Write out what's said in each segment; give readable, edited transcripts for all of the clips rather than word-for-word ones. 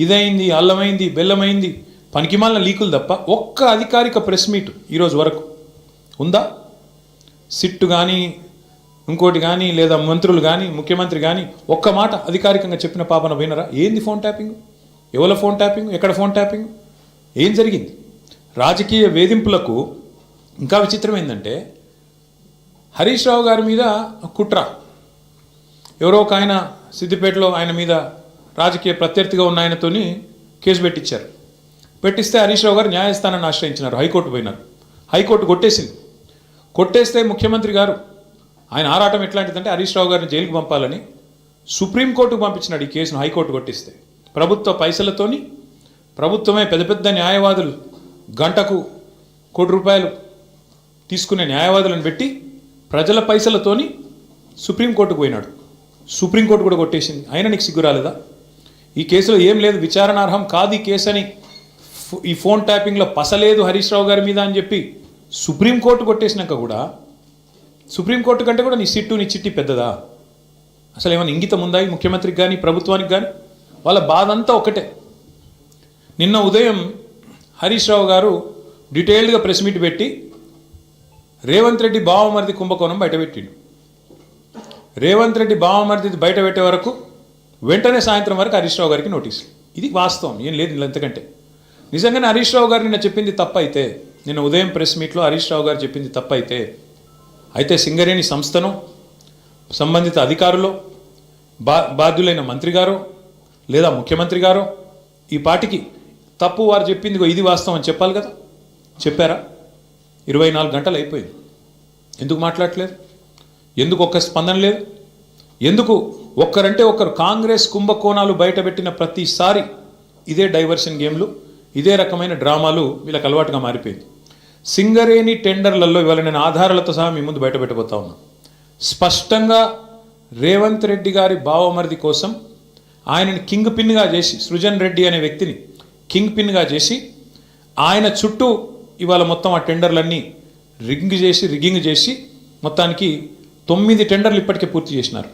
ఇదైంది, అల్లమైంది, బెల్లమైంది, పనికిమాలిన లీకులు తప్ప ఒక్క అధికారిక ప్రెస్ మీట్ ఈరోజు వరకు ఉందా? సిట్టు కానీ ఇంకోటి కానీ లేదా మంత్రులు కానీ ముఖ్యమంత్రి కానీ ఒక్క మాట అధికారికంగా చెప్పిన పాపన వినరా? ఏంది ఫోన్ ట్యాపింగ్? ఎవరి ఫోన్ ట్యాపింగ్? ఎక్కడ ఫోన్ ట్యాపింగ్? ఏం జరిగింది? రాజకీయ వేధింపులకు ఇంకా విచిత్రం ఏంటంటే హరీష్ రావు గారి మీద కుట్ర, ఎవరో ఒక ఆయన సిద్దిపేటలో ఆయన మీద రాజకీయ ప్రత్యర్థిగా ఉన్న ఆయనతోని కేసు పెట్టించారు. పెట్టిస్తే హరీష్ రావు గారు న్యాయస్థానాన్ని ఆశ్రయించినారు, హైకోర్టు పోయినారు. హైకోర్టు కొట్టేసింది. కొట్టేస్తే ముఖ్యమంత్రి గారు ఆయన ఆరాటం ఎట్లాంటిదంటే హరీష్ రావు గారిని జైలుకు పంపాలని సుప్రీంకోర్టుకు పంపించినాడు ఈ కేసును. హైకోర్టు కొట్టిస్తే ప్రభుత్వ పైసలతోని ప్రభుత్వమే పెద్ద పెద్ద న్యాయవాదులు గంటకు ₹1,00,00,000 తీసుకునే న్యాయవాదులను పెట్టి ప్రజల పైసలతోని సుప్రీంకోర్టుకు పోయినాడు. సుప్రీంకోర్టు కూడా కొట్టేసింది. అయినా నీకు సిగ్గు రాలేదా? ఈ కేసులో ఏం లేదు, విచారణార్హం కాదు ఈ కేసు అని, ఈ ఫోన్ ట్యాపింగ్లో పసలేదు హరీష్ రావు గారి మీద అని చెప్పి సుప్రీంకోర్టు కొట్టేసినాక కూడా సుప్రీంకోర్టు కంటే కూడా నీ సిట్టు నీ చిట్టి పెద్దదా? అసలు ఏమైనా ఇంగితం ఉందా ఈ ముఖ్యమంత్రికి కానీ ప్రభుత్వానికి కానీ? వాళ్ళ బాధ అంతా ఒకటే. నిన్న ఉదయం హరీష్ రావు గారు డీటెయిల్డ్గా ప్రెస్ మీట్ పెట్టి రేవంత్ రెడ్డి బావమరిది కుంభకోణం బయటపెట్టిండు. రేవంత్ రెడ్డి బావమరిది బయట పెట్టే వరకు వెంటనే సాయంత్రం వరకు హరీష్ రావు గారికి నోటీసు. ఇది వాస్తవం, ఏం లేదు ఇంతకంటే. నిజంగానే హరీష్ రావు గారు నిన్న చెప్పింది తప్పైతే, నిన్న ఉదయం ప్రెస్ మీట్లో హరీష్ రావు గారు చెప్పింది అయితే సింగరేణి సంస్థను సంబంధిత అధికారులు బాధ్యులైన మంత్రి గారు లేదా ముఖ్యమంత్రి గారు ఈ పాటికి తప్పు వారు చెప్పింది ఇది వాస్తవం అని చెప్పాలి కదా. చెప్పారా? 24 గంటలు అయిపోయింది. ఎందుకు మాట్లాడట్లేదు? ఎందుకు ఒక్క స్పందన లేదు? ఎందుకు ఒక్కరంటే ఒక్కరు? కాంగ్రెస్ కుంభకోణాలు బయటపెట్టిన ప్రతిసారి ఇదే డైవర్షన్ గేమ్లు, ఇదే రకమైన డ్రామాలు వీళ్ళకి అలవాటుగా మారిపోయింది. సింగరేణి టెండర్లలో ఇవాళ నేను ఆధారాలతో సహా మీ ముందు బయటపెట్టబోతా ఉన్నా. స్పష్టంగా రేవంత్ రెడ్డి గారి బావమరిది కోసం ఆయనని కింగ్ పిన్గా చేసి, సృజన్ రెడ్డి అనే వ్యక్తిని కింగ్ పిన్గా చేసి ఆయన చుట్టూ ఇవాళ మొత్తం ఆ టెండర్లన్నీ రిగ్గింగ్ చేసి మొత్తానికి 9 టెండర్లు ఇప్పటికే పూర్తి చేసినారు.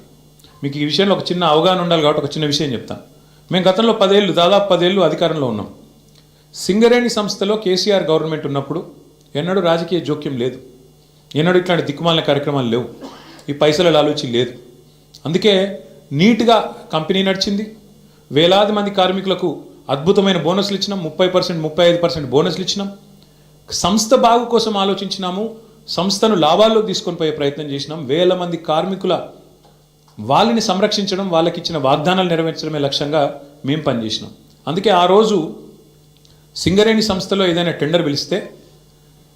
మీకు ఈ విషయంలో ఒక చిన్న అవగాహన ఉండాలి కాబట్టి ఒక చిన్న విషయం చెప్తాను. మేము గతంలో దాదాపు 10 ఏళ్ళు అధికారంలో ఉన్నాం. సింగరేణి సంస్థలో కేసీఆర్ గవర్నమెంట్ ఉన్నప్పుడు ఎన్నడూ రాజకీయ జోక్యం లేదు, ఎన్నడూ ఇట్లాంటి దిక్కుమాలిన కార్యక్రమాలు లేవు, ఈ పైసల లాలూచి లేదు. అందుకే నీట్గా కంపెనీ నడిచింది. వేలాది మంది కార్మికులకు అద్భుతమైన బోనస్లు ఇచ్చినాం, 30%, 35% బోనస్లు ఇచ్చినాం. సంస్థ బాగు కోసం ఆలోచించినాము, సంస్థను లాభాల్లో తీసుకొని పోయే ప్రయత్నం చేసినాం. వేల మంది కార్మికుల వాళ్ళని సంరక్షించడం, వాళ్ళకి ఇచ్చిన వాగ్దానాలు నెరవేర్చడమే లక్ష్యంగా మేము పనిచేసినాం. అందుకే ఆ రోజు సింగరేణి సంస్థలో ఏదైనా టెండర్ పిలిస్తే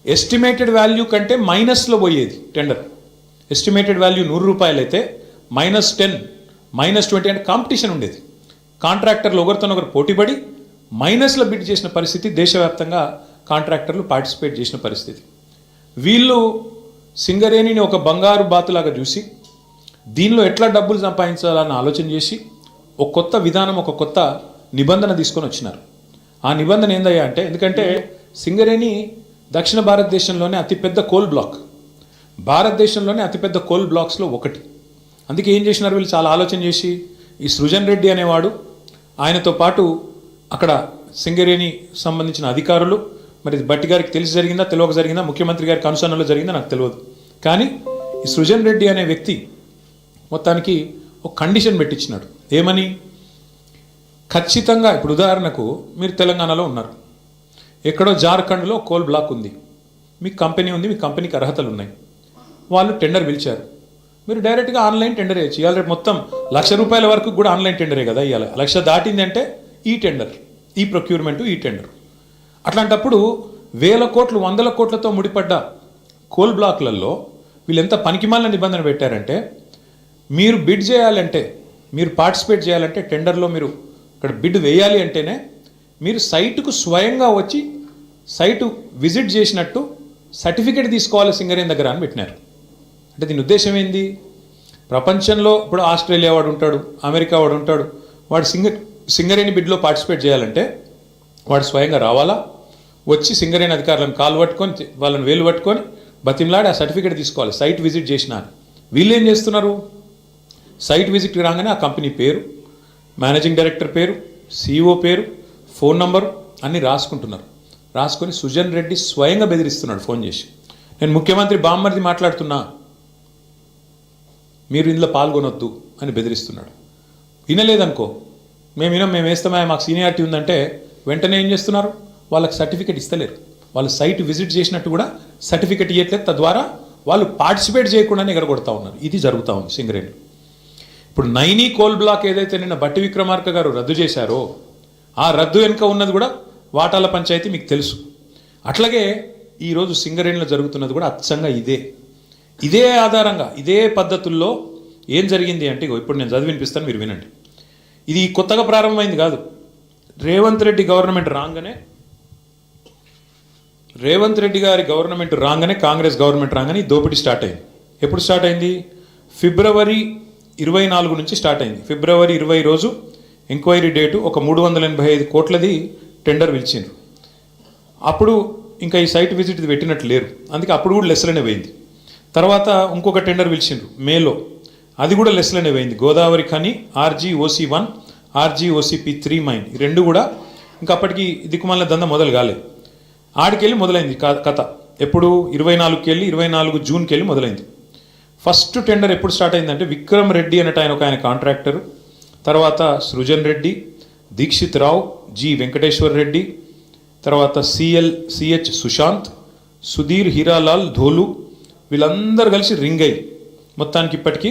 ఎస్టిమేటెడ్ వాల్యూ కంటే మైనస్లో పోయేది టెండర్. ఎస్టిమేటెడ్ వాల్యూ ₹100 అయితే -10, -20 అంటే కాంపిటీషన్ ఉండేది. కాంట్రాక్టర్లు ఒకరితోనొకరు పోటీపడి మైనస్లో బిడ్ చేసిన పరిస్థితి, దేశవ్యాప్తంగా కాంట్రాక్టర్లు పార్టిసిపేట్ చేసిన పరిస్థితి. వీళ్ళు సింగరేణిని ఒక బంగారు బాతులాగా చూసి దీనిలో ఎట్లా డబ్బులు సంపాదించాలని ఆలోచన చేసి ఒక కొత్త విధానం, ఒక కొత్త నిబంధన తీసుకొని వచ్చినారు. ఆ నిబంధన ఏందయ్యా అంటే, ఎందుకంటే సింగరేణి దక్షిణ భారతదేశంలోనే అతిపెద్ద కోల్ బ్లాక్, భారతదేశంలోనే అతిపెద్ద కోల్ బ్లాక్స్లో ఒకటి. అందుకే ఏం చేసినారు వీళ్ళు, చాలా ఆలోచన చేసి ఈ సృజన్ రెడ్డి అనేవాడు, ఆయనతో పాటు అక్కడ సింగరేణి సంబంధించిన అధికారులు, మరి భట్టి గారికి తెలిసి జరిగిందా తెలియక జరిగిందా, ముఖ్యమంత్రి గారికి అనుసరణలో జరిగిందా నాకు తెలియదు, కానీ ఈ సృజన్ రెడ్డి అనే వ్యక్తి మొత్తానికి ఒక కండిషన్ పెట్టించినాడు. ఏమని? ఖచ్చితంగా ఇప్పుడు ఉదాహరణకు మీరు తెలంగాణలో ఉన్నారు, ఎక్కడో జార్ఖండ్లో కోల్ బ్లాక్ ఉంది, మీకు కంపెనీ ఉంది, మీ కంపెనీకి అర్హతలు ఉన్నాయి, వాళ్ళు టెండర్ పిలిచారు, మీరు డైరెక్ట్గా ఆన్లైన్ టెండర్ వేయచ్చు. ఇవాళ రేపు మొత్తం ₹1,00,000 వరకు కూడా ఆన్లైన్ టెండరే కదా. ఇవాళ 1,00,000 దాటింది అంటే ఈ టెండర్, ఈ ప్రొక్యూర్మెంటు, ఈ టెండర్. అట్లాంటప్పుడు వేల కోట్లు, వందల కోట్లతో ముడిపడ్డ కోల్ బ్లాక్లలో వీళ్ళు ఎంత పనికిమాలిన నిబంధన పెట్టారంటే, మీరు బిడ్ చేయాలంటే, మీరు పార్టిసిపేట్ చేయాలంటే టెండర్లో మీరు ఇక్కడ బిడ్ వేయాలి అంటేనే మీరు సైటుకు స్వయంగా వచ్చి సైటు విజిట్ చేసినట్టు సర్టిఫికేట్ తీసుకోవాలి సింగరేణి దగ్గర అని పెట్టినారు. అంటే దీని ఉద్దేశం ఏంది? ప్రపంచంలో ఇప్పుడు ఆస్ట్రేలియా వాడు ఉంటాడు, అమెరికా వాడు ఉంటాడు, వాడు సింగరేణి బిడ్లో పార్టిసిపేట్ చేయాలంటే వాడు స్వయంగా రావాలా, వచ్చి సింగరేణి అధికారులను కాలు పట్టుకొని, వాళ్ళని వేలు పట్టుకొని బతిమలాడి ఆ సర్టిఫికేట్ తీసుకోవాలి, సైట్ విజిట్ చేసిన. వీళ్ళు ఏం చేస్తున్నారు? సైట్ విజిట్ రాగానే ఆ కంపెనీ పేరు, మేనేజింగ్ డైరెక్టర్ పేరు, CEO పేరు, ఫోన్ నంబరు అన్నీ రాసుకుంటున్నారు. రాసుకొని సుజన్ రెడ్డి స్వయంగా బెదిరిస్తున్నాడు ఫోన్ చేసి. నేను ముఖ్యమంత్రి బామ్మర్ది మాట్లాడుతున్నా, మీరు ఇందులో పాల్గొనొద్దు అని బెదిరిస్తున్నాడు. వినలేదనుకో, మేము వేస్తామా, మాకు సీనియారిటీ ఉందంటే వెంటనే ఏం చేస్తున్నారు, వాళ్ళకి సర్టిఫికేట్ ఇస్తలేరు. వాళ్ళు సైట్ విజిట్ చేసినట్టు కూడా సర్టిఫికేట్ ఇవ్వట్లేదు. తద్వారా వాళ్ళు పార్టిసిపేట్ చేయకుండానే ఎగరగొడతా ఉన్నారు. ఇది జరుగుతూ ఉంది సింగరేణి. ఇప్పుడు నైనీ కోల్ బ్లాక్ ఏదైతే నిన్న బట్టి విక్రమార్క గారు రద్దు చేశారో, ఆ రద్దు వెనుక ఉన్నది కూడా వాటాల పంచాయతీ మీకు తెలుసు. అట్లాగే ఈరోజు సింగరేణిలో జరుగుతున్నది కూడా అచ్చంగా ఇదే ఆధారంగా ఇదే పద్ధతుల్లో ఏం జరిగింది అంటే, ఇప్పుడు నేను చదివి వినిపిస్తాను, మీరు వినండి. ఇది కొత్తగా ప్రారంభమైంది కాదు. రేవంత్ రెడ్డి గారి గవర్నమెంట్ రాగానే కాంగ్రెస్ గవర్నమెంట్ రాగానే ఈ దోపిడీ స్టార్ట్ అయింది. ఎప్పుడు స్టార్ట్ అయింది? ఫిబ్రవరి 24 నుంచి స్టార్ట్ అయింది. ఫిబ్రవరి 20 రోజు ఎంక్వైరీ డేటు ఒక 385 కోట్లది టెండర్ పిలిచిండ్రు. అప్పుడు ఇంకా ఈ సైట్ విజిట్ పెట్టినట్టు లేరు, అందుకే అప్పుడు కూడా లెస్లనే పోయింది. తర్వాత ఇంకొక టెండర్ పిలిచిండ్రు మేలో, అది కూడా లెస్లనే పోయింది. Godavari Khani RGOC1, RGOCP3 mine, ఈ రెండు కూడా ఇంకా అప్పటికి దిక్కుమాలిన దందా మొదలు కాలేదు. ఆడికెళ్ళి మొదలైంది కథ. ఎప్పుడు 24కి వెళ్ళి 24 జూన్కి వెళ్ళి మొదలైంది. ఫస్ట్ టెండర్ ఎప్పుడు స్టార్ట్ అయిందంటే, విక్రమ్ రెడ్డి అన్నట్టు ఆయన కాంట్రాక్టరు, తర్వాత సృజన్ రెడ్డి, దీక్షిత్ రావు, జి వెంకటేశ్వర్ రెడ్డి, తర్వాత CH సుశాంత్, సుధీర్ హీరాలాల్ ధోలు, వీళ్ళందరూ కలిసి రింగ్ అయ్యి మొత్తానికి ఇప్పటికీ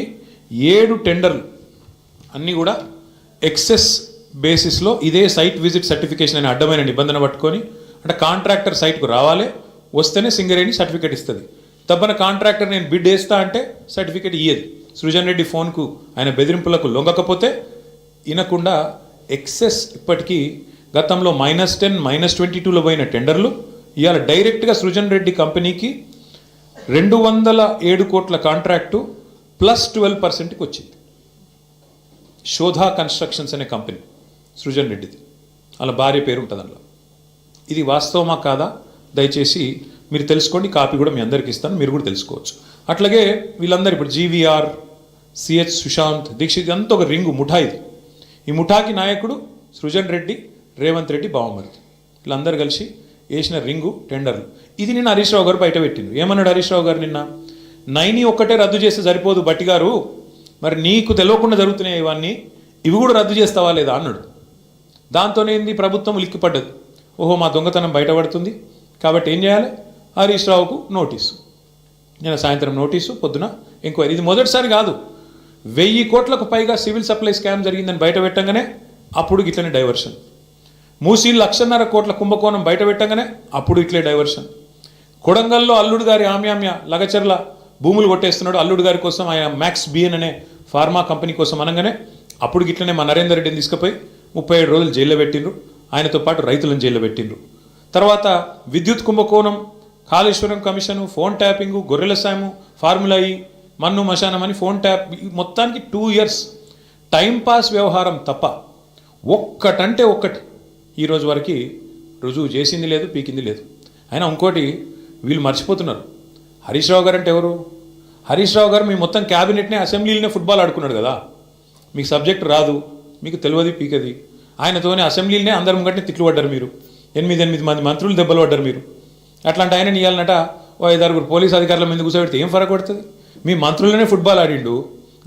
7 టెండర్లు అన్నీ కూడా ఎక్సెస్ బేసిస్లో ఇదే సైట్ విజిట్ సర్టిఫికేషన్ అనే అడ్డమైన నిబంధన పట్టుకొని, అంటే కాంట్రాక్టర్ సైట్కు రావాలి, వస్తేనే సింగరేణి సర్టిఫికేట్ ఇస్తుంది. తప్పన కాంట్రాక్టర్ నేను బిడ్ వేస్తా అంటే సర్టిఫికేట్ ఇయ్యదు. సృజన్ రెడ్డి ఫోన్కు ఆయన బెదిరింపులకు లొంగకపోతే వినకుండా ఎక్సెస్ ఇప్పటికీ గతంలో -10, -22లో పోయిన టెండర్లు ఇవాళ డైరెక్ట్గా సృజన్ రెడ్డి కంపెనీకి 207 కోట్ల కాంట్రాక్టు +12%కి వచ్చింది. శోధా కన్స్ట్రక్షన్స్ అనే కంపెనీ సృజన్ రెడ్డిది, అలా భార్య పేరు ఉంటుంది అందులో. ఇది వాస్తవమా కాదా దయచేసి మీరు తెలుసుకోండి, కాపీ కూడా మీ అందరికీ ఇస్తాను, మీరు కూడా తెలుసుకోవచ్చు. అట్లాగే వీళ్ళందరూ ఇప్పుడు GVR, CH సుశాంత్, దీక్షిత్, అంతా ఒక రింగు ముఠా ఇది. ఈ ముఠాకి నాయకుడు సృజన్ రెడ్డి, రేవంత్ రెడ్డి బావమరిది, వీళ్ళందరూ కలిసి వేసిన రింగు టెండర్లు. ఇది నిన్న హరీష్ రావు గారు బయట పెట్టిండు. ఏమన్నాడు హరీష్ రావు గారు నిన్న? 9 ఒక్కటే రద్దు చేస్తే సరిపోదు బట్టి గారు, మరి నీకు తెలియకుండా జరుగుతున్నాయి ఇవన్నీ, ఇవి కూడా రద్దు చేస్తావా లేదా అన్నాడు. దాంతోనేంది ప్రభుత్వం ఉలిక్కిపడ్డది. ఓహో, మా దొంగతనం బయటపడుతుంది కాబట్టి ఏం చేయాలి? హరీష్ రావుకు నోటీసు. నేను సాయంత్రం నోటీసు, పొద్దున ఎంక్వైరీ. ఇది మొదటిసారి కాదు. 1000 కోట్లకు పైగా సివిల్ సప్లై స్కామ్ జరిగిందని బయట పెట్టంగానే అప్పుడు ఇట్లనే డైవర్షన్. మూసీలు 1.5 కోట్ల కుంభకోణం బయట పెట్టంగానే అప్పుడు ఇట్లే డైవర్షన్. కొడంగల్లో అల్లుడు గారి ఆమ్యామ్య లగచర్ల భూములు కొట్టేస్తున్నాడు అల్లుడు గారి కోసం, ఆయన మ్యాక్స్ బిఎన్ అనే ఫార్మా కంపెనీ కోసం అనగానే అప్పుడు ఇట్లనే మా నరేందర్ రెడ్డిని తీసుకుపోయి 37 రోజులు జైల్లో పెట్టిండ్రు. ఆయనతో పాటు రైతులను జైల్లో పెట్టిండ్రు. తర్వాత విద్యుత్ కుంభకోణం, కాళేశ్వరం కమిషను, ఫోన్ ట్యాపింగు, గొర్రెల సాము, ఫార్ములా ఈ, మన్ను మశానం అని ఫోన్ ట్యాప్, మొత్తానికి 2 ఇయర్స్ టైంపాస్ వ్యవహారం తప్ప ఒక్కటంటే ఒక్కటి ఈరోజు వరకు రుజువు చేసింది లేదు, పీకింది లేదు. అయినా ఇంకోటి వీళ్ళు మర్చిపోతున్నారు. హరీష్ రావు గారు అంటే ఎవరు? హరీష్ రావు గారు మీ మొత్తం క్యాబినెట్నే అసెంబ్లీలోనే ఫుట్బాల్ ఆడుకున్నాడు కదా. మీకు సబ్జెక్ట్ రాదు, మీకు తెలియదు, పీకది. ఆయనతోనే అసెంబ్లీలోనే అందరి ముంగట్నే తిట్లు పడ్డారు మీరు. 8 మంది మంత్రులు దెబ్బలు పడ్డారు మీరు. అట్లాంటి ఆయన ఇవ్వాలన్నట ఓ 5-6 పోలీస్ అధికారుల మీద కూర్చోబెడితే ఏం ఫరక పడుతుంది? మీ మంత్రులనే ఫుట్బాల్ ఆడిండు,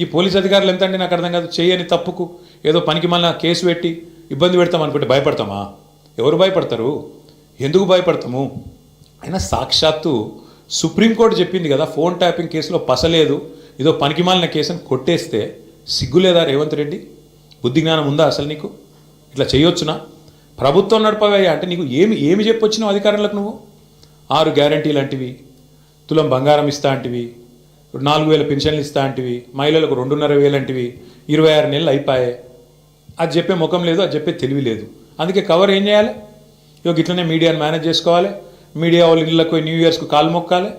ఈ పోలీస్ అధికారులు ఎంత అంటే నాకు అర్థం కాదు. చేయని తప్పుకు ఏదో పనికి మళ్ళీ కేసు పెట్టి ఇబ్బంది పెడతాం అనుకుంటే భయపడతామా? ఎవరు భయపడతారు? ఎందుకు భయపడతాము? అయినా సాక్షాత్తు సుప్రీంకోర్టు చెప్పింది కదా, ఫోన్ ట్యాపింగ్ కేసులో పసలేదు, ఏదో పనికి మాలిన కేసుని కొట్టేస్తే సిగ్గులేదా రేవంత్ రెడ్డి? బుద్ధి జ్ఞానం ఉందా అసలు నీకు? ఇట్లా చేయొచ్చునా? ప్రభుత్వం నడపవయ్యా అంటే నీకు ఏమి చెప్పొచ్చినావు అధికారులకు? నువ్వు 6 గ్యారంటీలు అంటివి, తులం బంగారం ఇస్తా అంటివి, 4000 పెన్షన్లు ఇస్తా అంటివి, మహిళలకు 2,500 అంటివి, 26 నెలలు అయిపోయాయి. అది చెప్పే ముఖం లేదు, అది చెప్పే తెలివి లేదు. అందుకే కవర్ ఏం చేయాలి? ఇట్లనే మీడియాను మేనేజ్ చేసుకోవాలి, మీడియా వాళ్ళ ఇళ్ళకు న్యూ ఇయర్స్కు కాలు మొక్కాలి,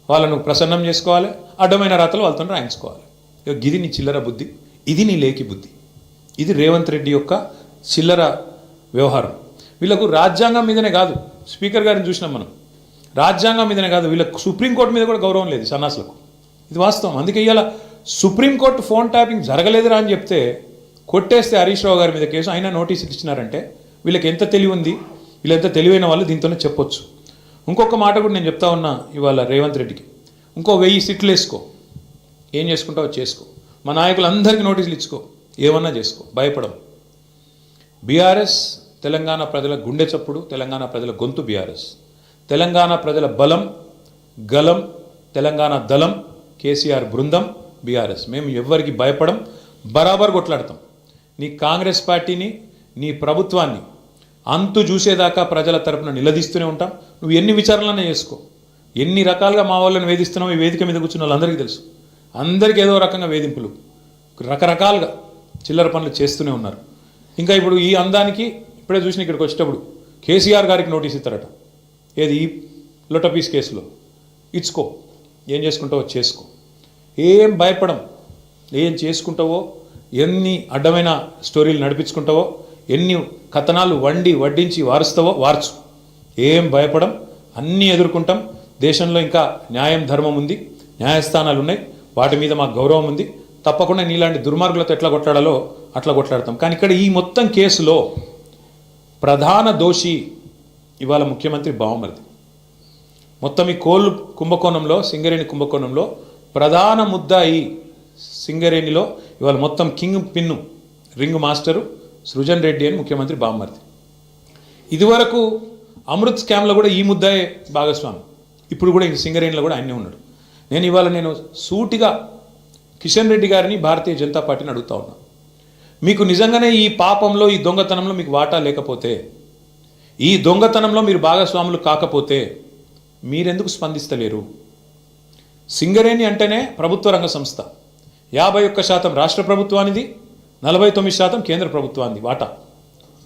వాళ్ళను ప్రసన్నం చేసుకోవాలి, అడ్డమైన రాతలు వాళ్ళతో రాయించుకోవాలి. ఇది నీ చిల్లర బుద్ధి, ఇది నీ లేకి బుద్ధి, ఇది రేవంత్ రెడ్డి యొక్క చిల్లర వ్యవహారం. వీళ్ళకు రాజ్యాంగం మీదనే కాదు, స్పీకర్ గారిని చూసినాం మనం, రాజ్యాంగం మీదనే కాదు, వీళ్ళకు సుప్రీంకోర్టు మీద కూడా గౌరవం లేదు సన్నాసులకు. ఇది వాస్తవం. అందుకే ఇవాళ సుప్రీంకోర్టు ఫోన్ ట్యాపింగ్ జరగలేదురా అని చెప్తే కొట్టేస్తే హరీష్ రావు గారి మీద కేసు అయినా నోటీసులు ఇచ్చినారంటే వీళ్ళకి ఎంత తెలివి ఉంది, వీళ్ళు ఎంత తెలివైన వాళ్ళు దీంతోనే చెప్పొచ్చు. ఇంకొక మాట కూడా నేను చెప్తా ఉన్నా ఇవాళ రేవంత్ రెడ్డికి, ఇంకో 1000 సిట్లు వేసుకో, ఏం చేసుకుంటావో చేసుకో, మా నాయకులందరికీ నోటీసులు ఇచ్చుకో, ఏమన్నా చేసుకో, భయపడం. బీఆర్ఎస్ తెలంగాణ ప్రజల గుండె చప్పుడు, తెలంగాణ ప్రజల గొంతు బీఆర్ఎస్, తెలంగాణ ప్రజల బలం గలం, తెలంగాణ దళం కేసీఆర్ బృందం బీఆర్ఎస్. మేము ఎవ్వరికి భయపడం, బరాబర్ కొట్లాడతాం. నీ కాంగ్రెస్ పార్టీని, నీ ప్రభుత్వాన్ని అంతు చూసేదాకా ప్రజల తరపున నిలదీస్తూనే ఉంటాం. నువ్వు ఎన్ని విచారణలనే చేసుకో, ఎన్ని రకాలుగా మా వాళ్ళని వేధిస్తున్నావు ఈ వేదిక మీద కూర్చున్న వాళ్ళందరికీ తెలుసు. అందరికీ ఏదో రకంగా వేధింపులు, రకరకాలుగా చిల్లర పనులు చేస్తూనే ఉన్నారు. ఇంకా ఇప్పుడు ఈ అందానికి ఇప్పుడే చూసిన ఇక్కడికి వచ్చేటప్పుడు కేసీఆర్ గారికి నోటీస్ ఇస్తారట. ఏది ఈ లొటపీస్ కేసులో ఇచ్చుకో, ఏం చేసుకుంటావో చేసుకో, ఏం భయపడం. ఏం చేసుకుంటావో, ఎన్ని అడ్డమైన స్టోరీలు నడిపించుకుంటావో, ఎన్ని కథనాలు వడ్డించి వారుస్తావో వార్చు, ఏం భయపడం. అన్నీ ఎదుర్కొంటాం. దేశంలో ఇంకా న్యాయం ధర్మం ఉంది, న్యాయస్థానాలు ఉన్నాయి, వాటి మీద మాకు గౌరవం ఉంది. తప్పకుండా నీలాంటి దుర్మార్గులతో ఎట్లా కొట్లాడాలో అట్లా కొట్లాడతాం. కానీ ఇక్కడ ఈ మొత్తం కేసులో ప్రధాన దోషి ఇవాళ ముఖ్యమంత్రి బావమరిది. మొత్తం ఈ కోల్ కుంభకోణంలో, సింగరేణి కుంభకోణంలో ప్రధాన ముద్దాయి సింగరేణిలో ఇవాళ మొత్తం king pin, ring master Srujan Reddy అని ముఖ్యమంత్రి బావమరిది. ఇదివరకు అమృత్ స్కామ్లో కూడా ఈ ముద్దాయే భాగస్వామి, ఇప్పుడు కూడా ఇంక సింగరేణిలో కూడా ఆయనే ఉన్నాడు. నేను సూటిగా కిషన్ రెడ్డి గారిని, భారతీయ జనతా పార్టీని అడుగుతా ఉన్నా, మీకు నిజంగానే ఈ పాపంలో, ఈ దొంగతనంలో మీకు వాటా లేకపోతే, ఈ దొంగతనంలో మీరు భాగస్వాములు కాకపోతే మీరెందుకు స్పందిస్తలేరు? సింగరేణి అంటేనే ప్రభుత్వ రంగ సంస్థ, 51% రాష్ట్ర ప్రభుత్వానిది, 49% కేంద్ర ప్రభుత్వానికి వాటా.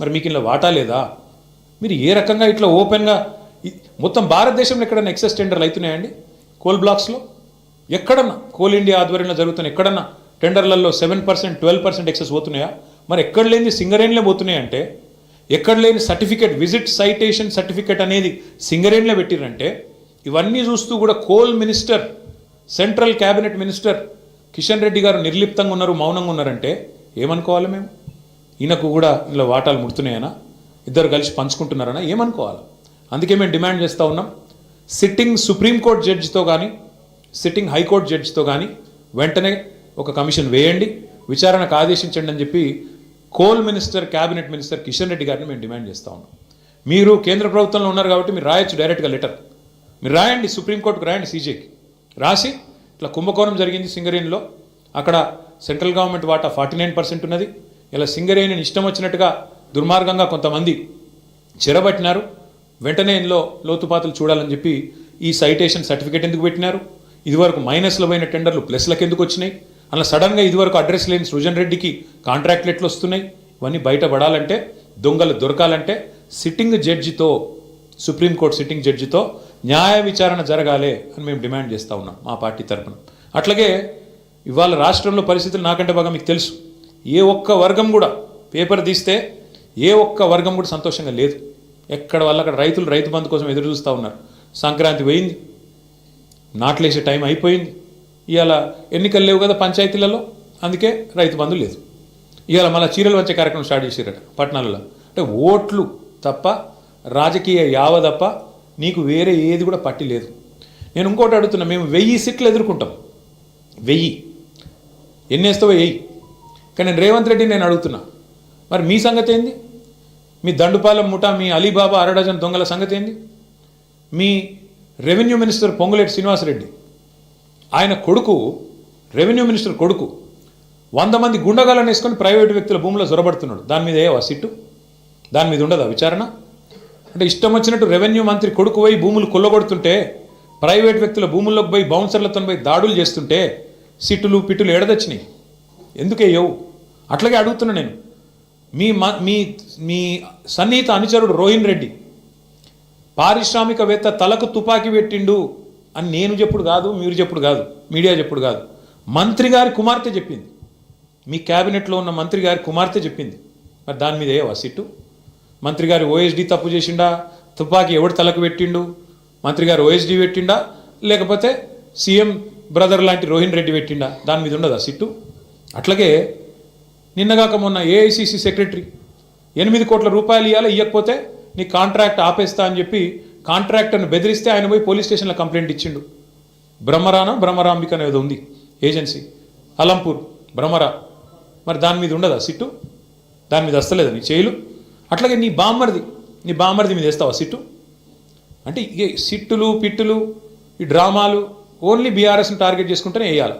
మరి మీకు ఇలా వాటా లేదా? మీరు ఏ రకంగా ఇట్లా ఓపెన్గా మొత్తం భారతదేశంలో ఎక్కడన్నా ఎక్సెస్ టెండర్లు అవుతున్నాయండి? కోల్ బ్లాక్స్లో ఎక్కడన్నా, కోల్ ఇండియా ఆధ్వర్యంలో జరుగుతున్న ఎక్కడన్నా టెండర్లలో 7%, 12% ఎక్సెస్ పోతున్నాయా? మరి ఎక్కడ లేని సింగరేణిలో పోతున్నాయంటే, ఎక్కడ లేని సర్టిఫికేట్, విజిట్ సైటేషన్ సర్టిఫికేట్ అనేది సింగరేణిలో పెట్టిరంటే, ఇవన్నీ చూస్తూ కూడా coal minister, central cabinet minister Kishan Reddy గారు నిర్లిప్తంగా ఉన్నారు, మౌనంగా ఉన్నారంటే ఏమనుకోవాలి మేము? ఈయనకు కూడా ఇందులో వాటాలు ముడుతున్నాయనా, ఇద్దరు కలిసి పంచుకుంటున్నారనా, ఏమనుకోవాలి? అందుకే మేము డిమాండ్ చేస్తూ ఉన్నాం, సిట్టింగ్ సుప్రీంకోర్టు జడ్జితో కానీ, సిట్టింగ్ హైకోర్టు జడ్జితో కానీ వెంటనే ఒక కమిషన్ వేయండి, విచారణకు ఆదేశించండి అని చెప్పి coal minister, cabinet minister Kishan Reddy గారిని మేము డిమాండ్ చేస్తూ ఉన్నాం. మీరు కేంద్ర ప్రభుత్వంలో ఉన్నారు కాబట్టి మీరు రాయొచ్చు డైరెక్ట్గా లెటర్, మీరు రాయండి, సుప్రీంకోర్టుకు రాయండి, సీజేకి రాసి ఇట్లా కుంభకోణం జరిగింది సింగరేణిలో, అక్కడ సెంట్రల్ గవర్నమెంట్ వాటా 49% ఉన్నది, ఇలా సింగరేణిని ఇష్టం వచ్చినట్టుగా దుర్మార్గంగా కొంతమంది చెరబట్టినారు, వెంటనే ఇందులో లోతుపాతులు చూడాలని చెప్పి ఈ సైటేషన్ సర్టిఫికేట్ ఎందుకు పెట్టినారు, ఇదివరకు మైనస్లో పోయిన టెండర్లు ప్లస్లకు ఎందుకు వచ్చినాయి, అలా సడన్గా ఇదివరకు అడ్రస్ లేని సృజన్ రెడ్డికి కాంట్రాక్ట్లు ఎట్లు వస్తున్నాయి, ఇవన్నీ బయటపడాలంటే, దొంగలు దొరకాలంటే సిట్టింగ్ జడ్జితో, సుప్రీంకోర్టు సిట్టింగ్ జడ్జితో న్యాయ విచారణ జరగాలి అని మేము డిమాండ్ చేస్తూ ఉన్నాం మా పార్టీ తరఫున. అట్లాగే ఇవాళ రాష్ట్రంలో పరిస్థితులు నాకంటే బాగా మీకు తెలుసు. ఏ ఒక్క వర్గం కూడా పేపర్ తీస్తే ఏ ఒక్క వర్గం కూడా సంతోషంగా లేదు. ఎక్కడ వాళ్ళు అక్కడ రైతులు రైతు బంధు కోసం ఎదురు చూస్తూ ఉన్నారు. సంక్రాంతి పోయింది, నాట్లేసే టైం అయిపోయింది, ఇవాళ ఎన్నికలు లేవు కదా పంచాయతీలలో, అందుకే రైతు బంధు లేదు. ఇవాళ మళ్ళీ చీరలు వచ్చే కార్యక్రమం స్టార్ట్ చేసారట పట్టణాలలో. అంటే ఓట్లు తప్ప, రాజకీయ యావ తప్ప నీకు వేరే ఏది కూడా పట్టి లేదు. నేను ఇంకోటి అడుగుతున్నా, మేము 1000 సీట్లు ఎదుర్కొంటాం, 1000 ఎన్నేస్తావో 1000. కానీ నేను రేవంత్ రెడ్డిని నేను అడుగుతున్నా, మరి మీ సంగతి ఏంది? మీ దండుపాలెం ముఠా, మీ అలీబాబా అరడజన్ దొంగల సంగతి ఏంది? మీ రెవెన్యూ మినిస్టర్ పొంగులేటి శ్రీనివాసరెడ్డి, ఆయన కొడుకు, రెవెన్యూ మినిస్టర్ కొడుకు 100 మంది గుండగాలను వేసుకొని ప్రైవేటు వ్యక్తుల భూముల్లో జొరబడుతున్నాడు. దాని మీద ఏవా సిట్టు? దాని మీద ఉండదా విచారణ? అంటే ఇష్టం వచ్చినట్టు రెవెన్యూ మంత్రి కొడుకు పోయి భూములు కొల్లగొడుతుంటే, ప్రైవేట్ వ్యక్తుల భూముల్లోకి పోయి బౌన్సర్లతో పోయి దాడులు చేస్తుంటే సిట్టులు పిట్టులు ఎడదొచ్చినాయి, ఎందుకే యవు? అట్లాగే అడుగుతున్నా నేను, మీ మీ సన్నిహిత అనుచరుడు రోహిన్ రెడ్డి పారిశ్రామికవేత్త తలకు తుపాకీ పెట్టిండు అని నేను చెప్పుడు కాదు, మీరు చెప్పుడు కాదు, మీడియా చెప్పుడు కాదు, మంత్రి గారి కుమార్తె చెప్పింది, మీ క్యాబినెట్లో ఉన్న మంత్రి గారి కుమార్తె చెప్పింది. మరి దాని మీద ఏవా సిట్టు? మంత్రి గారు ఓఎస్డీ తప్పు చేసిండా, తుపాకీ ఎవడు తలకు పెట్టిండు, మంత్రి గారు ఓఎస్డీ పెట్టిండా, లేకపోతే సీఎం బ్రదర్ లాంటి రోహిన్ రెడ్డి పెట్టిండా? దాని మీద ఉండదా సిట్టు? అట్లాగే నిన్నగాక మొన్న ఏఐసిసి సెక్రటరీ 8 కోట్ల రూపాయలు ఇవ్వకపోతే నీ కాంట్రాక్ట్ ఆపేస్తా అని చెప్పి కాంట్రాక్టర్ను బెదిరిస్తే ఆయన పోయి పోలీస్ స్టేషన్లో కంప్లైంట్ ఇచ్చిండు. బ్రహ్మరాంబిక అనేది ఉంది ఏజెన్సీ, అలంపూర్ బ్రహ్మరా. మరి దాని మీద ఉండదా సిట్టు? దాని మీద వస్తలేదా నీ చేయలు? అట్లాగే నీ బామ్మర్ది మీద వేస్తావా సిట్టు? అంటే ఇక సిట్టులు పిట్టులు ఈ డ్రామాలు ఓన్లీ బీఆర్ఎస్ని టార్గెట్ చేసుకుంటేనే వేయాలి.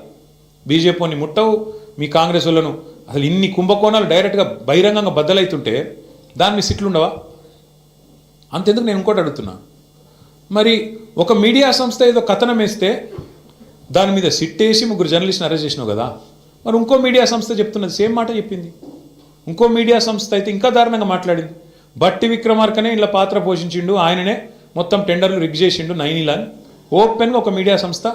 బీజేపీని ముట్టవు, మీ కాంగ్రెస్ వాళ్ళను అసలు ఇన్ని కుంభకోణాలు డైరెక్ట్గా బహిరంగంగా బద్దలవుతుంటే దాని మీద సిట్లు ఉండవా? అంతెందుకు నేను ఇంకోటి అడుగుతున్నా, మరి ఒక మీడియా సంస్థ ఏదో కథనం వేస్తే దాని మీద సిట్టేసి 3 జర్నలిస్ట్ని అరెస్ట్ చేసినావు కదా, మరి ఇంకో మీడియా సంస్థ చెప్తున్నది సేమ్ మాట చెప్పింది. ఇంకో మీడియా సంస్థ అయితే ఇంకా దారుణంగా మాట్లాడింది. బట్టి విక్రమార్కనే ఇలా పాత్ర పోషించిండు, ఆయననే మొత్తం టెండర్లు రిగ్ చేసిండు నైనిలా అని ఓపెన్గా ఒక మీడియా సంస్థ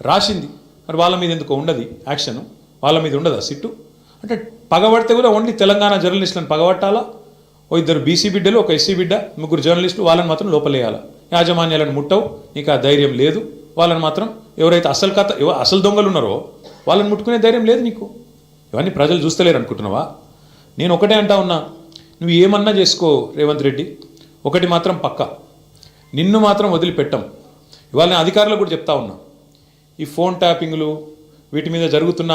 రాసింది. మరి వాళ్ళ మీద ఎందుకో ఉండదు యాక్షన్, వాళ్ళ మీద ఉండదా సిట్టు? అంటే పగబడితే కూడా ఓన్లీ తెలంగాణ జర్నలిస్టులను పగబట్టాలా? ఓ 2 బీసీ బిడ్డలు, ఒక ఎస్సీ బిడ్డ, 3 జర్నలిస్టులు, వాళ్ళని మాత్రం లోపలేయాలా? యాజమాన్యాలను ముట్టవు, నీకు ఆ ధైర్యం లేదు. వాళ్ళని మాత్రం ఎవరైతే అసలు దొంగలు ఉన్నారో వాళ్ళని ముట్టుకునే ధైర్యం లేదు నీకు. ఇవన్నీ ప్రజలు చూస్తలేరు అనుకుంటున్నావా? నేను ఒకటే అంటా ఉన్నా, నువ్వు ఏమన్నా చేసుకో రేవంత్ రెడ్డి, ఒకటి మాత్రం పక్కా, నిన్ను మాత్రం వదిలిపెట్టం. ఇవాళ నేను అధికారులకు కూడా చెప్తా ఉన్నా, ఈ ఫోన్ ట్యాపింగ్లు వీటి మీద జరుగుతున్న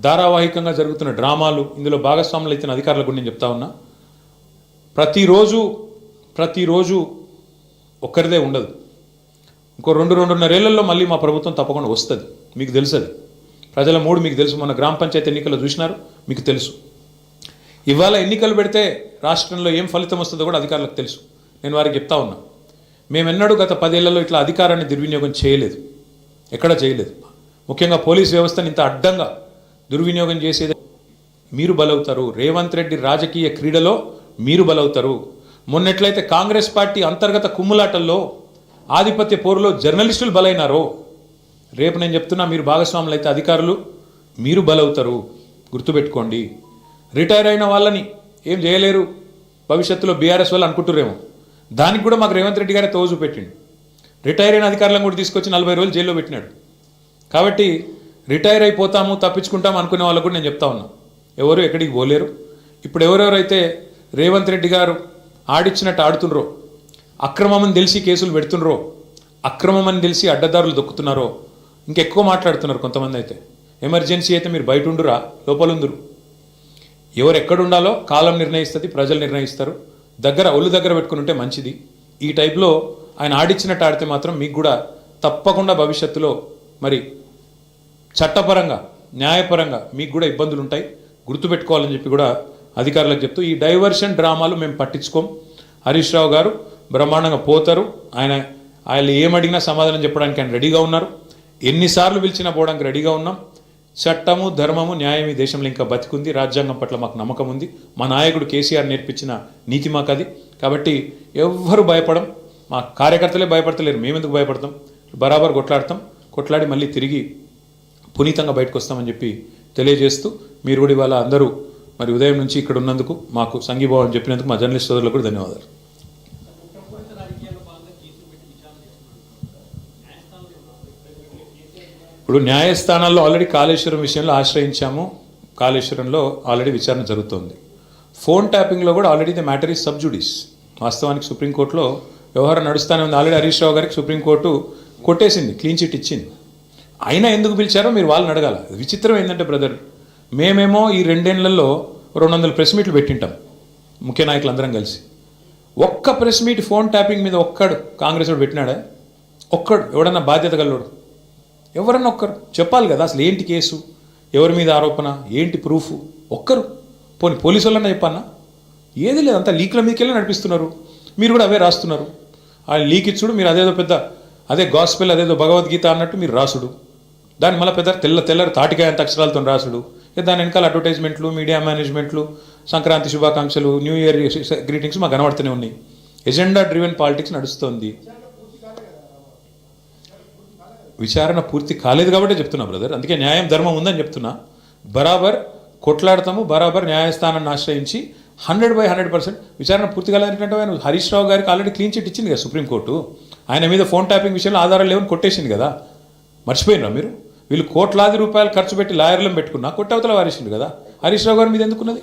ధారావాహికంగా జరుగుతున్న డ్రామాలు, ఇందులో భాగస్వాములు అయిన అధికారులకు కూడా నేను చెప్తా ఉన్నా, ప్రతిరోజు ఒక్కరిదే ఉండదు. ఇంకో 2-2.5 ఏళ్లలో మళ్ళీ మా ప్రభుత్వం తప్పకుండా వస్తుంది. మీకు తెలుసు, అది ప్రజల మూడు మీకు తెలుసు. మొన్న గ్రామ పంచాయతీ ఎన్నికల్లో చూసినారు, మీకు తెలుసు. ఇవాళ ఎన్నికలు పెడితే రాష్ట్రంలో ఏం ఫలితం వస్తుందో కూడా అధికారులకు తెలుసు. నేను వారికి చెప్తా ఉన్నా, మేమెన్నడూ గత 10 ఏళ్లలో ఇట్లా అధికారాన్ని దుర్వినియోగం చేయలేదు, ఎక్కడ చేయలేదు. ముఖ్యంగా పోలీస్ వ్యవస్థను ఇంత అడ్డంగా దుర్వినియోగం చేసేది మీరు బలవుతారు. రేవంత్ రెడ్డి రాజకీయ క్రీడలో మీరు బలవుతారు. మొన్నెట్లయితే కాంగ్రెస్ పార్టీ అంతర్గత కుమ్ములాటల్లో ఆధిపత్య పోరులో జర్నలిస్టులు బలైనారో, రేపు నేను చెప్తున్నా, మీరు భాగస్వాములు అయితే అధికారులు మీరు బలవుతారు. గుర్తుపెట్టుకోండి. రిటైర్ అయిన వాళ్ళని ఏం చేయలేరు భవిష్యత్తులో బీఆర్ఎస్ వాళ్ళు అనుకుంటురేమో, దానికి కూడా మాకు రేవంత్ రెడ్డి గారే తోజు పెట్టిండు. రిటైర్ అయిన అధికారులను కూడా తీసుకొచ్చి 40 రోజులు జైల్లో పెట్టినాడు. కాబట్టి రిటైర్ అయిపోతాము, తప్పించుకుంటాము అనుకునే వాళ్ళకు కూడా నేను చెప్తా ఉన్నా, ఎవరు ఎక్కడికి పోలేరు. ఇప్పుడు ఎవరెవరైతే రేవంత్ రెడ్డి గారు ఆడిచ్చినట్టు ఆడుతుండ్రో, అక్రమమని తెలిసి కేసులు పెడుతుండ్రో, అక్రమమని తెలిసి అడ్డదారులు దొక్కుతున్నారో, ఇంకెక్కువ మాట్లాడుతున్నారు కొంతమంది. అయితే ఎమర్జెన్సీ అయితే మీరు బయట ఉండురా, లోపలుందురు. ఎవరు ఎక్కడుండాలో కాలం నిర్ణయిస్తుంది, ప్రజలు నిర్ణయిస్తారు. ఒళ్ళు దగ్గర పెట్టుకుని ఉంటే మంచిది. ఈ టైప్లో ఆయన ఆడిచ్చినట్టు ఆడితే మాత్రం మీకు కూడా తప్పకుండా భవిష్యత్తులో మరి చట్టపరంగా న్యాయపరంగా మీకు కూడా ఇబ్బందులు ఉంటాయి. గుర్తుపెట్టుకోవాలని చెప్పి కూడా అధికారులకు చెప్తూ, ఈ డైవర్షన్ డ్రామాలు మేము పట్టించుకోం. హరీష్ రావు గారు బ్రహ్మాండంగా పోతారు. ఆయన ఏమడిగినా సమాధానం చెప్పడానికి ఆయన రెడీగా ఉన్నారు. ఎన్నిసార్లు పిలిచినా పోవడానికి రెడీగా ఉన్నాం. చట్టము, ధర్మము, న్యాయం ఈ దేశంలో ఇంకా బతికుంది. రాజ్యాంగం పట్ల మాకు నమ్మకం ఉంది. మా నాయకుడు కేసీఆర్ నేర్పించిన నీతి మాకు అది. కాబట్టి ఎవ్వరు భయపడం, మా కార్యకర్తలే భయపడతలేరు, మేమెందుకు భయపడతాం? బరాబర్ కొట్లాడి మళ్ళీ తిరిగి పునీతంగా బయటకు వస్తామని చెప్పి తెలియజేస్తూ, మీరు కూడా ఇవాళ అందరూ మరి ఉదయం నుంచి ఇక్కడ ఉన్నందుకు, మాకు సంఘీభావం చెప్పినందుకు మా జర్నలిస్ట్ సోదరులకు కూడా ధన్యవాదాలు. ఇప్పుడు న్యాయస్థానాల్లో ఆల్రెడీ కాళేశ్వరం విషయంలో ఆశ్రయించాము. కాళేశ్వరంలో ఆల్రెడీ విచారణ జరుగుతోంది. ఫోన్ ట్యాపింగ్లో కూడా already the matter is sub judice. వాస్తవానికి సుప్రీంకోర్టులో వ్యవహారం నడుస్తూనే ఉంది. ఆల్రెడీ హరీష్ రావు గారికి సుప్రీంకోర్టు కొట్టేసింది, క్లీన్ చిట్ ఇచ్చింది. అయినా ఎందుకు పిలిచారో మీరు వాళ్ళని అడగాల. విచిత్రం ఏంటంటే బ్రదర్, మేమేమో ఈ 2 ఏళ్లలో 200 ప్రెస్ మీట్లు పెట్టింటాం ముఖ్య నాయకులు అందరం కలిసి. ఒక్క ప్రెస్ మీట్ ఫోన్ ట్యాపింగ్ మీద ఒక్కడు కాంగ్రెస్ వాడు పెట్టినాడా? ఒక్కడు ఎవడన్నా బాధ్యత గలవాడు? ఎవరన్నా ఒక్కరు చెప్పాలి కదా అసలు ఏంటి కేసు, ఎవరి మీద ఆరోపణ, ఏంటి ప్రూఫ్? ఒక్కరు పోలీసు వాళ్ళన్నా చెప్పన్నా? ఏది లేదు, అంతా లీక్ల మీదకెళ్ళి నడిపిస్తున్నారు. మీరు కూడా అవే రాస్తున్నారు. ఆ లీక్ ఇచ్చుడు, మీరు అదేదో పెద్ద అదే గాస్పెల్, అదేదో భగవద్గీత అన్నట్టు మీరు రాసుడు, దాన్ని మళ్ళీ పెద్ద తెల్లరి తాటికాయంత అక్షరాలతో రాసుడు. దాని వెనకాల అడ్వర్టైజ్మెంట్లు, మీడియా మేనేజ్మెంట్లు, సంక్రాంతి శుభాకాంక్షలు, న్యూ ఇయర్ గ్రీటింగ్స్ మాకు కనబడుతూనే ఉన్నాయి. ఎజెండా డ్రివెన్ పాలిటిక్స్ నడుస్తోంది. విచారణ పూర్తి కాలేదు కాబట్టి చెప్తున్నా బ్రదర్. అందుకే న్యాయం ధర్మం ఉందని చెప్తున్నా. బరాబర్ కొట్లాడతాము, బరాబర్ న్యాయస్థానాన్ని ఆశ్రయించి 100% విచారణ పూర్తి కాలేదంటే ఆయన హరీష్ రావు గారికి ఆల్రెడీ క్లీన్ చిట్ ఇచ్చింది కదా సుప్రీంకోర్టు. ఆయన మీద ఫోన్ ట్యాపింగ్ విషయంలో ఆధారాలు లేవని కొట్టేసింది కదా. మర్చిపోయినరా మీరు? వీళ్ళు కోట్లాది రూపాయలు ఖర్చు పెట్టి లాయర్లను పెట్టుకున్నా కొట్టవతల వారేసింది కదా. హరీష్ రావు గారి మీద ఎందుకున్నది?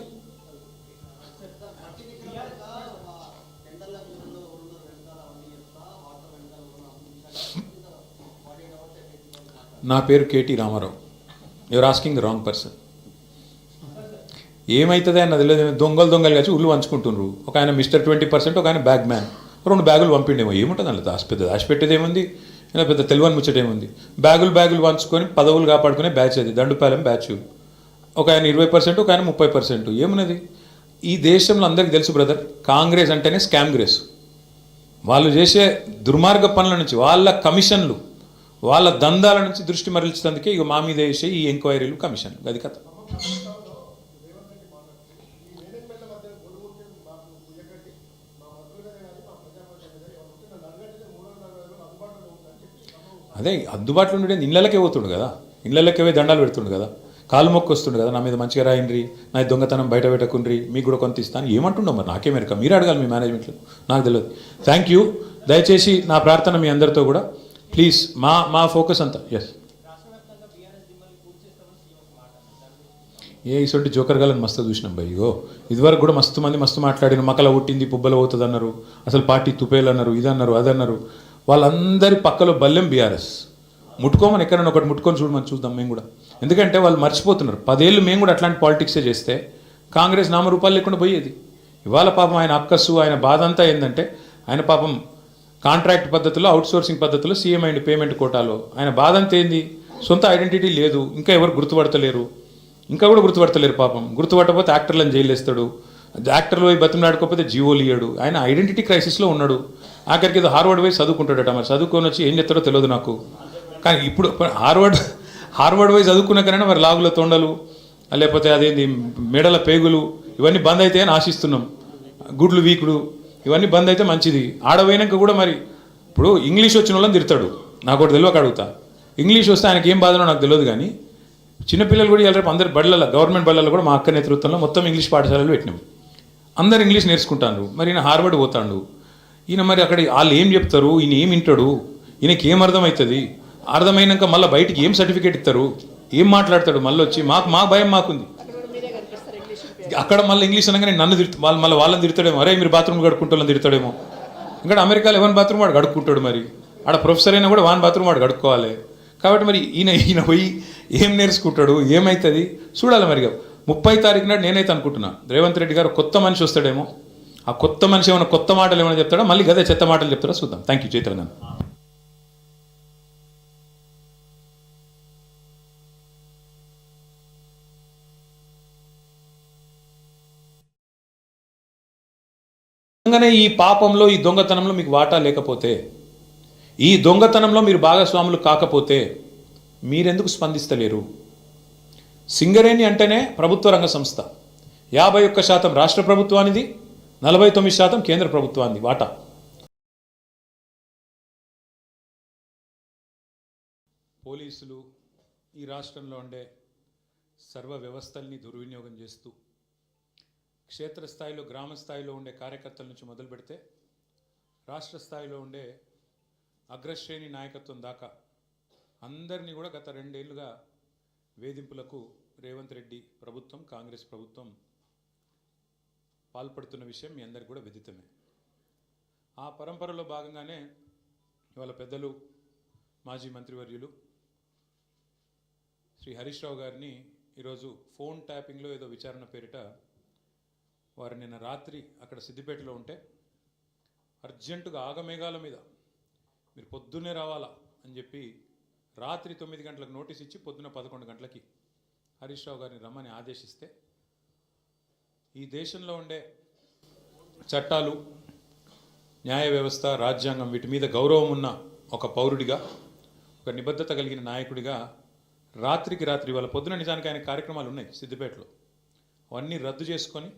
నా పేరు KT Ramarao. You're asking the wrong person. ఏమవుతుంది అన్నది లేదు. దొంగలు కలిసి ఉళ్ళు పంచుకుంటున్నారు. ఒక ఆయన మిస్టర్ 20%, ఒక ఆయన బ్యాగ్ మ్యాన్. 2 బ్యాగులు పంపిండేమో. ఏముంటుంది అలా దాచిపెట్టేది ఏముంది? ఇలా పెద్ద తెలివని ముచ్చటేముంది? బ్యాగులు పంచుకొని పదవులు కాపాడుకునే బ్యాచ్ అది, దండుపాలెం బ్యాచ్. ఒక ఆయన 20%, ఒక ఆయన 30%. ఏమున్నది? ఈ దేశంలో అందరికీ తెలుసు బ్రదర్, కాంగ్రెస్ అంటేనే స్కామ్ గ్రేస్. వాళ్ళు చేసే దుర్మార్గ పనుల నుంచి, వాళ్ళ కమిషన్లు, వాళ్ళ దందాల నుంచి దృష్టి మరల్చేందుకే ఇక మా మీద వేసే ఈ ఎంక్వైరీలు, కమిషన్లు. అది కథ. అదే అందుబాటులో ఉండే ఇళ్ళకే పోతుండు కదా, ఇళ్ళకే పోయి దండాలు పెడుతుండు కదా, కాలు మొక్కు వస్తుండు కదా, నా మీద మంచిగా రాయండ్రి, నా దొంగతనం బయట పెట్టకుండ్రి, మీకు కూడా కొంత ఇస్తాను. ఏమంటుండో మరి నాకే మెరక, మీరు అడగాలి మీ మేనేజ్మెంట్లో, నాకు తెలియదు. Thank you. దయచేసి నా ప్రార్థన మీ అందరితో కూడా, ప్లీజ్ మా ఫోకస్ అంతా. ఎస్, ఇటువంటి జోకర్ గాలని మస్తు చూసినాం భయ్. ఇగో ఇదివరకు కూడా మస్తు మాట్లాడిన, మకల పుట్టింది పుబ్బల పోతుంది అన్నారు, అసలు పార్టీ తుపేలు అన్నారు, ఇదన్నారు అదన్నారు. వాళ్ళందరి పక్కలో బల్లెం బీఆర్ఎస్. ముట్టుకోమని ఎక్కడైనా ఒకటి ముట్టుకొని చూద్దాం మేము కూడా. ఎందుకంటే వాళ్ళు మర్చిపోతున్నారు. 10 ఏళ్ళు మేము కూడా అట్లాంటి పాలిటిక్సే చేస్తే కాంగ్రెస్ నామరూపాలు లేకుండా పోయేది. ఇవాళ పాపం ఆయన అక్కస్సు, ఆయన బాధ అంతా ఏంటంటే, ఆయన పాపం కాంట్రాక్ట్ పద్ధతిలో, అవుట్సోర్సింగ్ పద్ధతిలో సీఎం అయింది పేమెంట్ కోటాలో. ఆయన బాధ అంతా ఏంది? సొంత ఐడెంటిటీ లేదు, ఇంకా ఎవరు గుర్తుపడతలేరు, ఇంకా కూడా గుర్తుపడతలేరు పాపం. గుర్తుపట్టకపోతే యాక్టర్లను జైలు వేస్తాడు, యాక్టర్లు పోయి బతిమలాడుకోకపోతే జీవోలు ఇయ్యాడు. ఆయన ఐడెంటిటీ క్రైసిస్లో ఉన్నాడు. ఆఖరికి ఏదో హార్వర్డ్ పోయి చదువుకుంటాడట. మరి చదువుకొని వచ్చి ఏం చెప్తాడో తెలియదు నాకు. కానీ ఇప్పుడు హార్వర్డ్ పోయి చదువుకున్నాకైనా మరి లాగుల తొండలు, లేకపోతే అదేంది మెడల పేగులు, ఇవన్నీ బంద్ అయితే అని ఆశిస్తున్నాం. గుడ్లు వీకుడు ఇవన్నీ బంద్ అయితే మంచిది. ఆడపోయినాక కూడా మరి ఇప్పుడు ఇంగ్లీష్ వచ్చిన వాళ్ళని తిడతాడు. నాకు ఒకటి తెలియక అడుగుతా, ఇంగ్లీష్ వస్తే ఆయనకి ఏం బాధనో నాకు తెలియదు. కానీ చిన్నపిల్లలు కూడా రేపు అందరు బళ్ళల్లో, గవర్నమెంట్ బళ్ళల్లో కూడా మా అక్క నేతృత్వంలో మొత్తం ఇంగ్లీష్ పాఠశాలలు పెట్టినాం. అందరు ఇంగ్లీష్ నేర్చుకుంటాను. మరి ఈయన హార్వర్డ్ పోతాడు. ఈయన మరి అక్కడ వాళ్ళు ఏం చెప్తారు, ఈయన ఏం వింటాడు, ఈయనకి ఏం అర్థమవుతుంది? అర్థమైనాక మళ్ళీ బయటికి ఏం సర్టిఫికేట్ ఇస్తారు, ఏం మాట్లాడతాడు? మళ్ళీ వచ్చి మా భయం మాకుంది. అక్కడ మళ్ళీ ఇంగ్లీష్ అనగానే నన్ను వాళ్ళని తిడతాడేమో, అరే మీరు బాత్రూమ్ కడుక్కుంటారని తిడతాడేమో. ఇంకా అమెరికాలో ఎవరి బాత్రూమ్ వాడు కడుక్కుంటాడు. మరి ఆడ ప్రొఫెసర్ అయినా కూడా వాన్ బాత్రూమ్ వాడు కడుక్కోవాలి. కాబట్టి మరి ఈయన పోయి ఏం నేర్చుకుంటాడు, ఏమవుతుంది చూడాలి. మరి 30 తారీఖు నాడు నేనైతే అనుకుంటున్నా రేవంత్ రెడ్డి గారు కొత్త మనిషి వస్తాడేమో. ఆ కొత్త మనిషి ఏమైనా కొత్త మాటలు ఏమైనా చెప్తాడా, మళ్ళీ గదే చెత్త మాటలు చెప్తాడా చూద్దాం. Thank you. జయతెలంగాణ. ఈ పాపంలో, ఈ దొంగతనంలో మీకు వాటా లేకపోతే, ఈ దొంగతనంలో మీరు భాగస్వాములు కాకపోతే మీరెందుకు స్పందిస్తలేరు? సింగరేణి అంటేనే ప్రభుత్వ రంగ సంస్థ. 51% రాష్ట్ర ప్రభుత్వానిది, 49% కేంద్ర ప్రభుత్వానికి వాటా. పోలీసులు ఈ రాష్ట్రంలో ఉండే సర్వ వ్యవస్థల్ని దుర్వినియోగం చేస్తూ, క్షేత్రస్థాయిలో, గ్రామ స్థాయిలో ఉండే కార్యకర్తల నుంచి మొదలు పెడితే రాష్ట్ర స్థాయిలో ఉండే అగ్రశ్రేణి నాయకత్వం దాకా అందరినీ కూడా గత 2 ఏళ్లుగా వేధింపులకు రేవంత్ రెడ్డి ప్రభుత్వం, కాంగ్రెస్ ప్రభుత్వం పాల్పడుతున్న విషయం మీ అందరికీ కూడా విదితమే. ఆ పరంపరలో భాగంగానే ఇవాళ పెద్దలు మాజీ మంత్రివర్యులు శ్రీ హరీష్ రావు గారిని ఈరోజు ఫోన్ ట్యాపింగ్లో ఏదో విచారణ పేరిట వారు నిన్న రాత్రి అక్కడ సిద్దిపేటలో ఉంటే అర్జెంటుగా ఆగమేఘాల మీద మీరు పొద్దున్నే రావాలా అని చెప్పి రాత్రి 9 గంటలకు నోటీస్ ఇచ్చి పొద్దున్న 11 గంటలకి హరీష్ రావు గారిని రమ్మని ఆదేశిస్తే, ఈ దేశంలో ఉండే చట్టాలు, న్యాయ వ్యవస్థ, రాజ్యాంగం, వీటి మీద గౌరవం ఉన్న ఒక పౌరుడిగా, ఒక నిబద్ధత కలిగిన నాయకుడిగా రాత్రికి రాత్రి, వాళ్ళ పొద్దున నిజానికి ఆయన కార్యక్రమాలు ఉన్నాయి సిద్దిపేటలో, అవన్నీ రద్దు చేసుకొని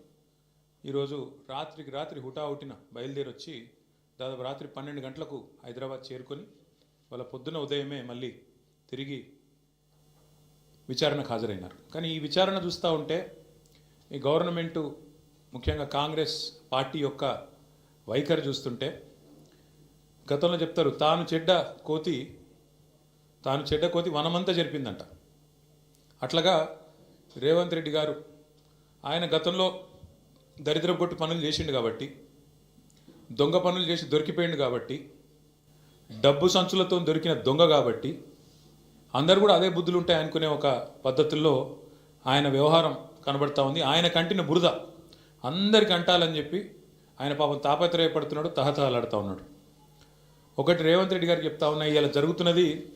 ఈరోజు రాత్రికి రాత్రి హుటాహుటిన బయలుదేరి వచ్చి దాదాపు రాత్రి 12 గంటలకు హైదరాబాద్ చేరుకొని వాళ్ళ పొద్దున ఉదయమే మళ్ళీ తిరిగి విచారణకు హాజరైనారు. కానీ ఈ విచారణ చూస్తూ ఉంటే ఈ గవర్నమెంటు, ముఖ్యంగా కాంగ్రెస్ పార్టీ యొక్క వైఖరి చూస్తుంటే, గతంలో చెప్తారు తాను చెడ్డ కోతి వనమంతా జరిపిందంట. అట్లాగా రేవంత్ రెడ్డి గారు ఆయన గతంలో దరిద్రపు పనులు చేసిండు కాబట్టి, దొంగ పనులు చేసి దొరికిపోయిండు కాబట్టి, డబ్బు సంచులతో దొరికిన దొంగ కాబట్టి అందరు కూడా అదే బుద్ధులు ఉంటాయి అనుకునే ఒక పద్ధతుల్లో ఆయన వ్యవహారం కనబడతా ఉంది. ఆయన కంటిన బురద అందరికి అంటాలని చెప్పి ఆయన పాపం తాపత్రయపడుతున్నాడు, తహతహలాడుతూ ఉన్నాడు. ఒకటి రేవంత్ రెడ్డి గారికి చెప్తా ఉన్నా, ఇవాళ జరుగుతున్నది